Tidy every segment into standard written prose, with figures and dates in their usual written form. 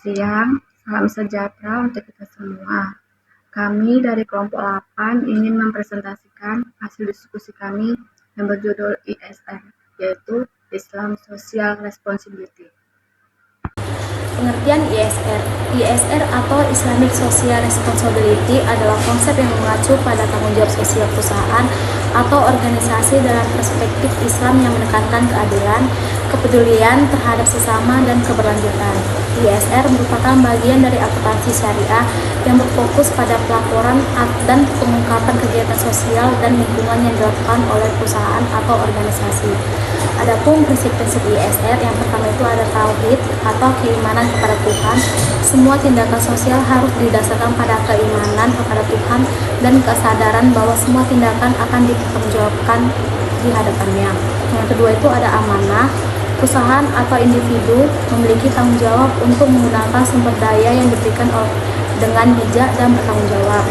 siang, salam sejahtera untuk kita semua. Kami dari kelompok 8 ingin mempresentasikan hasil diskusi kami yang berjudul ISR, yaitu Islam Social Responsibility. Pengertian ISR. ISR atau Islamic Social Responsibility adalah konsep yang mengacu pada tanggung jawab sosial perusahaan atau organisasi dalam perspektif Islam yang menekankan keadilan, kepedulian terhadap sesama, dan keberlanjutan. ISR merupakan bagian dari akuntansi syariah yang berfokus pada pelaporan dan pengungkapan kegiatan sosial dan lingkungan yang dilakukan oleh perusahaan atau organisasi. Adapun prinsip-prinsip ISR, yang pertama itu ada tauhid atau keimanan kepada Tuhan. Semua tindakan sosial harus didasarkan pada keimanan kepada Tuhan dan kesadaran bahwa semua tindakan akan dipertanggungjawabkan di hadapannya. Yang kedua itu ada amanah. Perusahaan atau individu memiliki tanggung jawab untuk menggunakan sumber daya yang diberikan dengan bijak dan bertanggung jawab.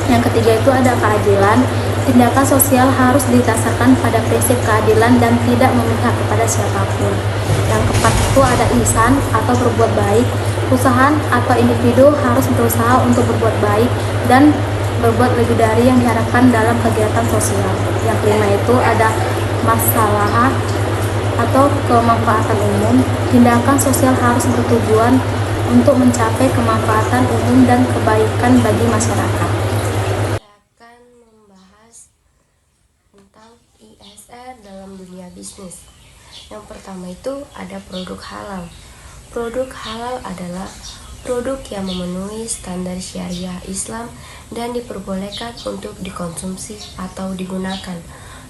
Yang ketiga itu ada keadilan. Tindakan sosial harus didasarkan pada prinsip keadilan dan tidak memihak kepada siapapun. Yang keempat itu ada ihsan atau berbuat baik. Perusahaan atau individu harus berusaha untuk berbuat baik dan berbuat lebih dari yang diharapkan dalam kegiatan sosial. Yang kelima itu ada masalah atau kemanfaatan umum. Tindakan sosial harus bertujuan untuk mencapai kemanfaatan umum dan kebaikan bagi masyarakat. Tentang ISR dalam dunia bisnis. Yang pertama itu ada produk halal. Produk halal adalah produk yang memenuhi standar syariah Islam dan diperbolehkan untuk dikonsumsi atau digunakan.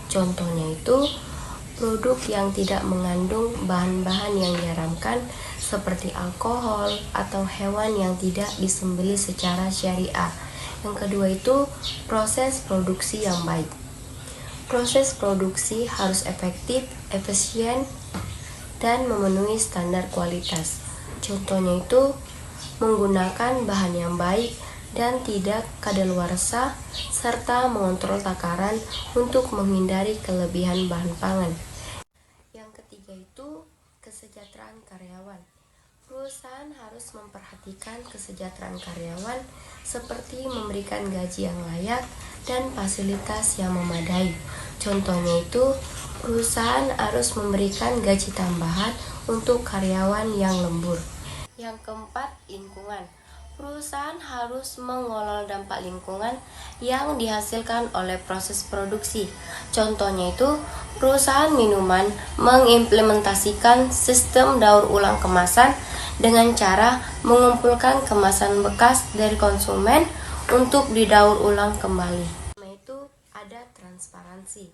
Contohnya itu produk yang tidak mengandung bahan-bahan yang diharamkan seperti alkohol atau hewan yang tidak disembelih secara syariah. Yang kedua itu proses produksi yang baik. Proses produksi harus efektif, efisien, dan memenuhi standar kualitas. Contohnya itu menggunakan bahan yang baik dan tidak kadaluarsa, serta mengontrol takaran untuk menghindari kelebihan bahan pangan. Yang ketiga itu kesejahteraan karyawan. Perusahaan harus memperhatikan kesejahteraan karyawan seperti memberikan gaji yang layak dan fasilitas yang memadai. Contohnya itu, perusahaan harus memberikan gaji tambahan untuk karyawan yang lembur. Yang keempat, lingkungan. Perusahaan harus mengelola dampak lingkungan yang dihasilkan oleh proses produksi. Contohnya itu, perusahaan minuman mengimplementasikan sistem daur ulang kemasan dengan cara mengumpulkan kemasan bekas dari konsumen untuk didaur ulang kembali. Itu ada transparansi.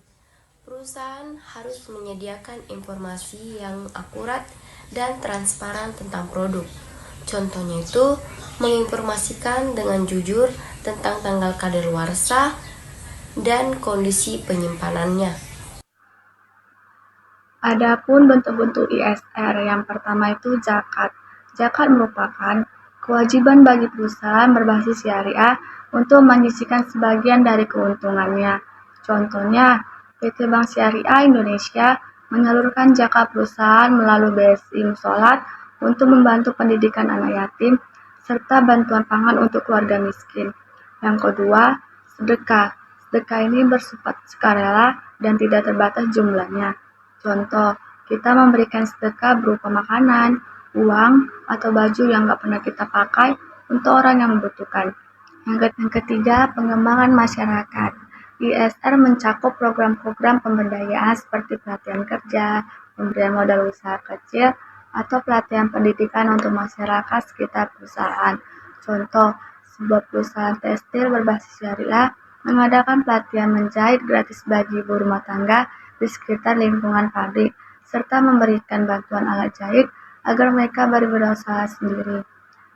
Perusahaan harus menyediakan informasi yang akurat dan transparan tentang produk. Contohnya itu menginformasikan dengan jujur tentang tanggal kadaluarsa dan kondisi penyimpanannya. Adapun bentuk-bentuk ISR, yang pertama itu zakat. Zakat merupakan kewajiban bagi perusahaan berbasis syariah untuk menyisihkan sebagian dari keuntungannya. Contohnya, PT Bank Syariah Indonesia menyalurkan zakat perusahaan melalui BSI Musolat untuk membantu pendidikan anak yatim serta bantuan pangan untuk keluarga miskin. Yang kedua, sedekah. Sedekah ini bersifat sukarela dan tidak terbatas jumlahnya. Contoh, kita memberikan sedekah berupa makanan, uang, atau baju yang nggak pernah kita pakai untuk orang yang membutuhkan. Yang ketiga, pengembangan masyarakat. ISR mencakup program-program pemberdayaan seperti pelatihan kerja, pemberian modal usaha kecil, atau pelatihan pendidikan untuk masyarakat sekitar perusahaan. Contoh, sebuah perusahaan tekstil berbasis syariah mengadakan pelatihan menjahit gratis bagi ibu rumah tangga di sekitar lingkungan pabrik, serta memberikan bantuan alat jahit agar mereka berusaha sendiri.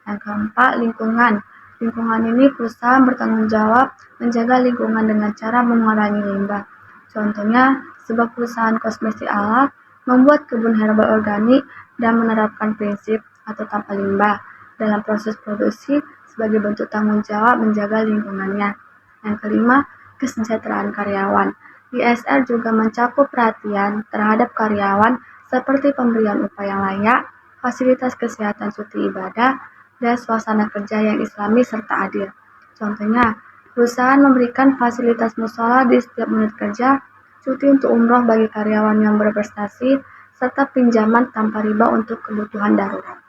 Yang keempat, lingkungan. Lingkungan ini perusahaan bertanggung jawab menjaga lingkungan dengan cara mengurangi limbah. Contohnya, sebuah perusahaan kosmetik alat membuat kebun herbal organik dan menerapkan prinsip atau tanpa limbah dalam proses produksi sebagai bentuk tanggung jawab menjaga lingkungannya. Yang kelima, kesejahteraan karyawan. ISR juga mencakup perhatian terhadap karyawan seperti pemberian upah yang layak, fasilitas kesehatan cuti ibadah, dan suasana kerja yang islami serta adil. Contohnya, perusahaan memberikan fasilitas musola di setiap unit kerja, cuti untuk umroh bagi karyawan yang berprestasi, serta pinjaman tanpa riba untuk kebutuhan darurat.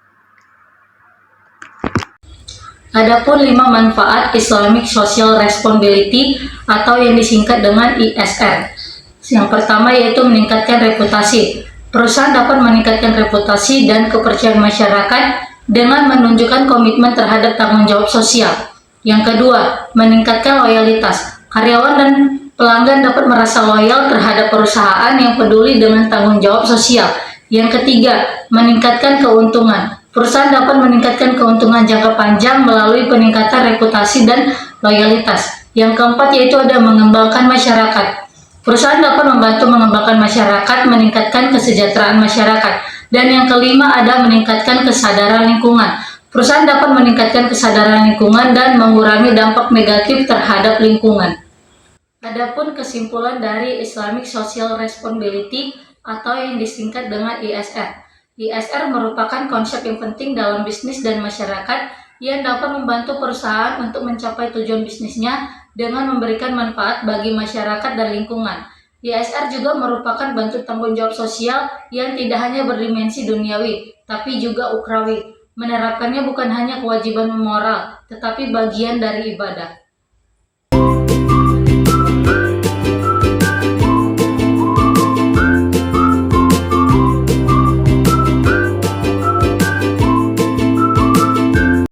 Adapun 5 manfaat Islamic Social Responsibility atau yang disingkat dengan ISR. Yang pertama yaitu meningkatkan reputasi. Perusahaan dapat meningkatkan reputasi dan kepercayaan masyarakat dengan menunjukkan komitmen terhadap tanggung jawab sosial. Yang kedua, meningkatkan loyalitas. Karyawan dan pelanggan dapat merasa loyal terhadap perusahaan yang peduli dengan tanggung jawab sosial. Yang ketiga, meningkatkan keuntungan. Perusahaan dapat meningkatkan keuntungan jangka panjang melalui peningkatan reputasi dan loyalitas. Yang keempat yaitu ada mengembangkan masyarakat. Perusahaan dapat membantu mengembangkan masyarakat, meningkatkan kesejahteraan masyarakat. Dan yang kelima ada meningkatkan kesadaran lingkungan. Perusahaan dapat meningkatkan kesadaran lingkungan dan mengurangi dampak negatif terhadap lingkungan. Adapun kesimpulan dari Islamic Social Responsibility atau yang disingkat dengan ISR. ISR merupakan konsep yang penting dalam bisnis dan masyarakat yang dapat membantu perusahaan untuk mencapai tujuan bisnisnya dengan memberikan manfaat bagi masyarakat dan lingkungan. ISR juga merupakan bentuk tanggung jawab sosial yang tidak hanya berdimensi duniawi, tapi juga ukhrawi. Menerapkannya bukan hanya kewajiban moral, tetapi bagian dari ibadah.